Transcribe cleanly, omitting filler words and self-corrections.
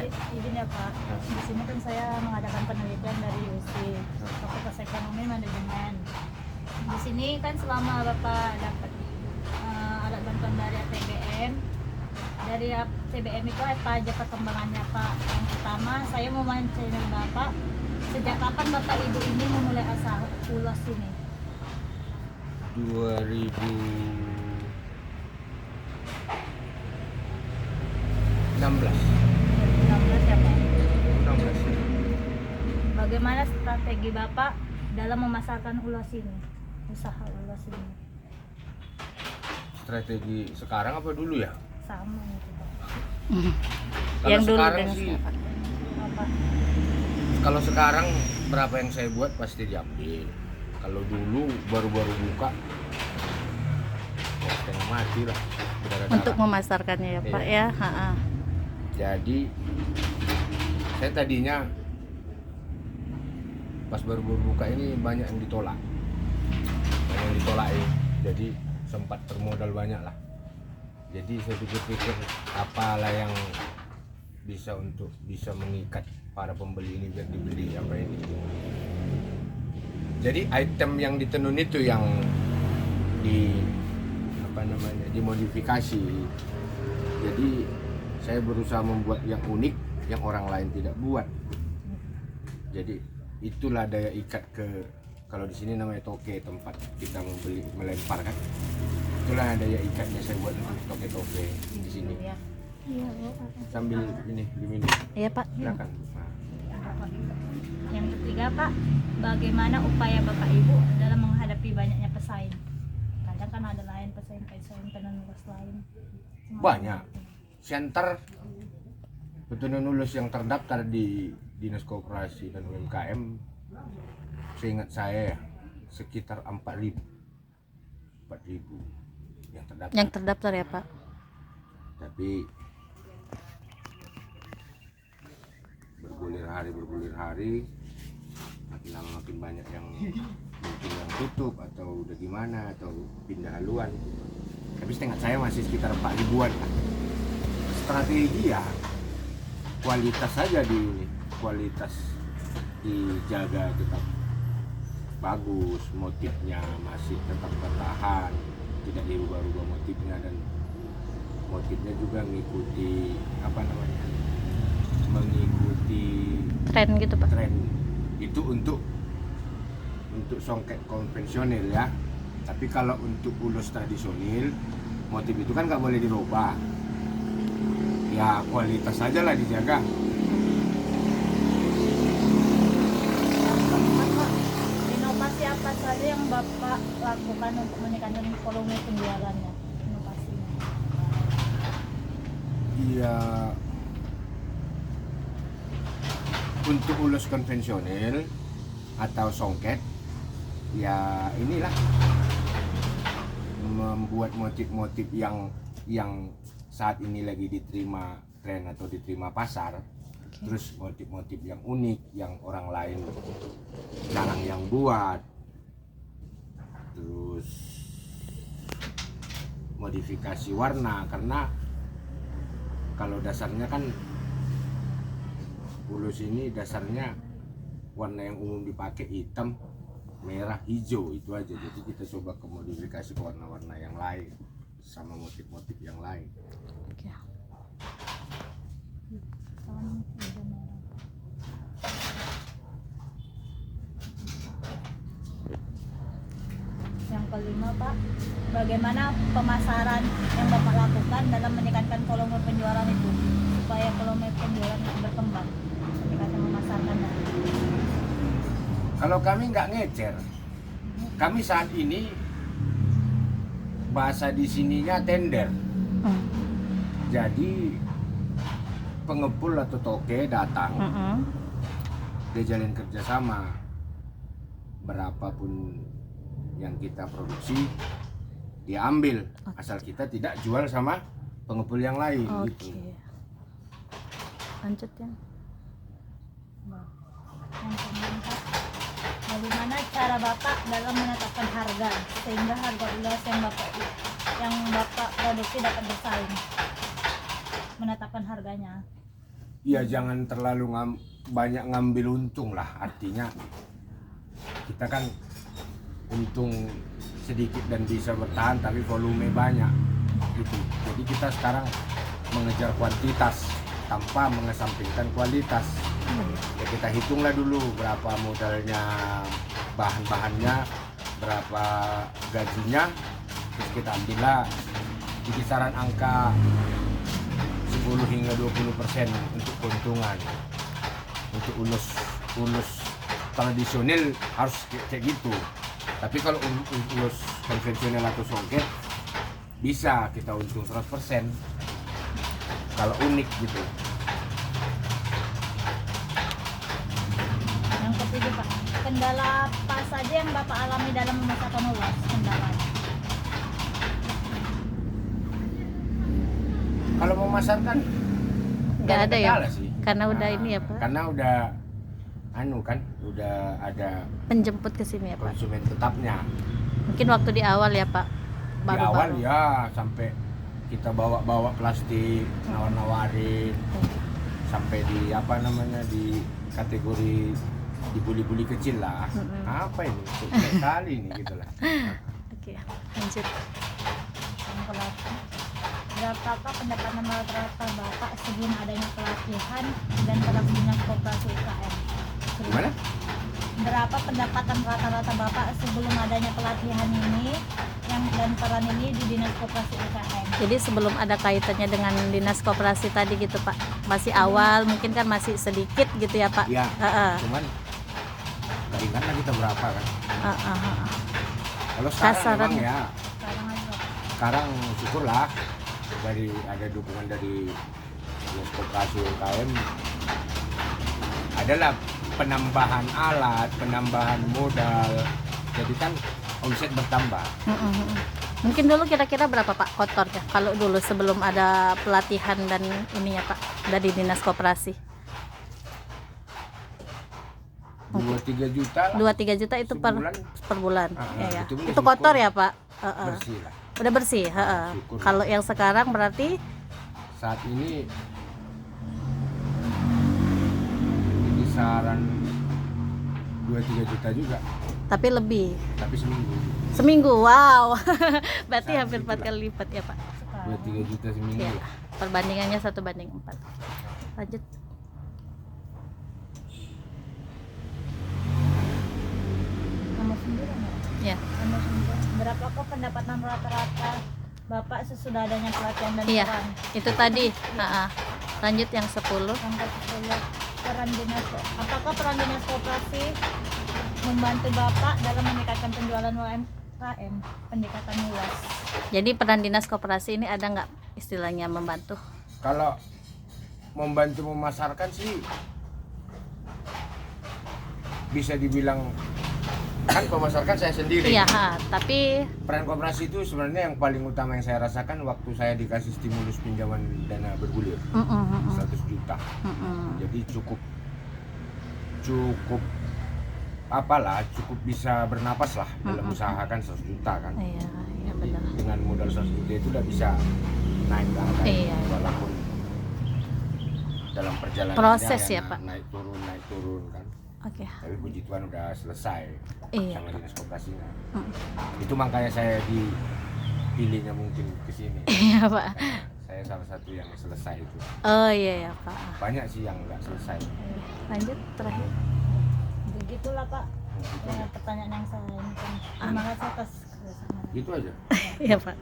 izin ya Pak. Di sini kan saya mengadakan penelitian dari USI, Fakultas Ekonomi Manajemen. Di sini kan selama Bapak dapat alat bantuan dari APBN, dari APBN itu apa aja perkembangannya Pak? Yang pertama, saya mau wawancara Bapak, sejak kapan Bapak Ibu ini memulai asal ulos ini? 2016 ya Pak. 16 ya. Bagaimana strategi Bapak dalam memasarkan ulos ini, usaha ulos ini? Strategi sekarang apa dulu ya? Sama gitu Pak. Kalau Yang dulu sekarang dengan sih, sekarang. Apa? kalau sekarang berapa yang saya buat pasti diambil. Kalau dulu baru-baru buka, ya setengah mati lah. Berdarah-darah. Untuk memasarkannya ya Pak ya. Ha-ha. Jadi saya tadinya pas baru-baru buka ini banyak yang ditolak, jadi sempat termodal banyak lah. Jadi saya pikir-pikir apalah yang bisa mengikat para pembeli ini biar dibeli apa ini. Jadi item yang ditenun itu yang dimodifikasi. Jadi saya berusaha membuat yang unik yang orang lain tidak buat. Jadi itulah daya ikat kalau di sini namanya toke, tempat kita membeli melempar kan. Itulah daya ikatnya saya buat untuk toke-toke di sini. Iya. Sambil ini diminum. Iya Pak. Silakan. Nah, Yang ketiga Pak, bagaimana upaya Bapak Ibu dalam menghadapi banyaknya pesaing? Kadang kan ada lain pesaing tenun ulos lain. banyak center petenun ulus yang terdaftar di Dinas Koperasi dan UMKM, seingat saya sekitar 4.000 yang terdaftar. Yang terdaftar ya Pak. Tapi bergulir hari makin lama makin banyak yang mungkin yang tutup atau udah gimana atau pindah haluan. Tapi setengah saya masih sekitar 4.000-an lah. Strategi ya kualitas saja, kualitas dijaga tetap bagus, motifnya masih tetap bertahan, tidak dirubah-rubah motifnya, dan motifnya juga mengikuti Tren gitu Pak. tren itu untuk songket konvensional ya. Tapi kalau untuk ulos tradisional, motif itu kan nggak boleh dirubah ya, kualitas saja lah dijaga. Bapak, inovasi apa saja yang Bapak lakukan untuk meningkatkan volume penjualannya? Inovasinya. Iya, untuk ulos konvensional atau songket ya inilah membuat motif-motif yang saat ini lagi diterima tren atau diterima pasar. Terus motif-motif yang unik yang orang lain jarang yang buat. Terus modifikasi warna, karena kalau dasarnya kan ulus ini dasarnya warna yang umum dipakai hitam, merah, hijau, itu aja. Jadi kita coba ke modifikasi ke warna-warna yang lain sama motif-motif yang lain. Yang kelima Pak, bagaimana pemasaran yang Bapak lakukan dalam meningkatkan volume penjualan itu supaya volume penjualan itu berkembang ketika memasarkannya? Kalau kami nggak ngecer, kami saat ini bahasa di sininya tender. Jadi pengepul atau toke datang, dia jalin kerjasama, berapapun yang kita produksi dia ambil, asal kita tidak jual sama pengepul yang lain. Gitu. Lanjut ya. Yang keempat, bagaimana cara Bapak dalam menetapkan harga sehingga harga ulos yang Bapak produksi dapat bersaing? Menetapkan harganya. ya jangan terlalu banyak ngambil untung lah, artinya kita kan untung sedikit dan bisa bertahan tapi volume banyak gitu. Jadi kita sekarang mengejar kuantitas tanpa mengesampingkan kualitas. Ya kita hitunglah dulu berapa modalnya, bahan-bahannya, berapa gajinya, terus kita ambillah di kisaran angka 10 hingga 20% untuk keuntungan. Untuk ulus tradisional harus kayak gitu. Tapi kalau ulus konvensional atau songket bisa kita untung 100% kalau unik gitu. Yang ketiga Pak, kendala apa saja yang Bapak alami dalam memasarkan ulas? Kendalanya. Kalau memasarkan Nggak ada ya, kendala sih. karena udah ini ya, Pak. Karena udah udah ada Penjemput ke sini ya, Pak. konsumen tetapnya. Mungkin waktu di awal ya, Pak. Di awal Baru-baru. ya sampai kita bawa plastik, nawar-nawarin, sampai di di kategori dibuli-buli kecil lah. Apa ini? Kayak kali ini gitu lah. Oke, lanjut. Yang kelapa. Berapakah pendapatan rata-rata Bapak sebelum adanya pelatihan dan dinas koperasi UKM? Gimana? Berapa pendapatan rata-rata Bapak sebelum adanya pelatihan ini dan peran ini di dinas koperasi UKM? Jadi sebelum ada kaitannya dengan dinas koperasi tadi gitu, Pak. Masih awal, mungkin kan masih sedikit gitu ya, Pak. Ya, Heeh. cuman gak ingat lah kita berapa kan. Heeh. Kalau sekarang Kasaran. memang ya, Sekarang aja Bapak. sekarang syukurlah dari ada dukungan dari dinas koperasi UKM, adalah penambahan alat, penambahan modal, jadi kan omset bertambah. Mungkin dulu kira-kira berapa, Pak, kotornya? Kalau dulu sebelum ada pelatihan dan ininya, Pak, dari dinas koperasi. 2-3 juta lah. 2-3 juta itu per Sebulan. bulan. Ah, Ya. itu Itu kotor ya, Pak? Heeh. Bersih lah. Udah bersih, heeh. Syukur. Kalau yang sekarang berarti Saat ini di kisaran 2-3 juta juga, tapi lebih. tapi seminggu Seminggu. Wow. Berarti Saat hampir 4 itulah. kali lipat ya, Pak. Sekarang. 2-3 juta seminggu Iya. lah. Perbandingannya 1:4. Lanjut. Nomor 9 ya? Ya. Nomor 9. Berapakah pendapatan rata-rata Bapak sesudah adanya pelatihan dan Iya. peran? Itu tadi. Heeh. Lanjut yang 10. Yang ke-10, peran dinas. Apakah peran dinas koperasi membantu Bapak dalam meningkatkan penjualan UMKM, pendekatan luas? Jadi peran dinas koperasi ini ada nggak istilahnya membantu? Kalau membantu memasarkan sih bisa dibilang, kan pemasarkan saya sendiri. Iya, tapi Peran koperasi itu sebenarnya yang paling utama yang saya rasakan waktu saya dikasih stimulus pinjaman dana bergulir 100 juta. Jadi cukup cukup bisa bernapas lah dalam usaha kan 100 juta kan. iya Jadi benar. dengan modal 100 juta itu udah bisa naik ke angka itu, Iya. walaupun dalam perjalanan Proses ya, Pak. naik turun kan. Oke. Tapi puji Tuhan udah selesai Iya. sama dinas koperasinya. Itu makanya saya dipilihnya mungkin ke sini. Iya, Pak. Karena saya salah satu yang selesai itu. Oh iya ya, Pak. Banyak sih yang nggak selesai. Lanjut terakhir. Begitulah Pak. Gitu Ya, aja. pertanyaan yang saya inginkan. Terima kasih atas kerjasama. Gitu aja. Iya, Pak.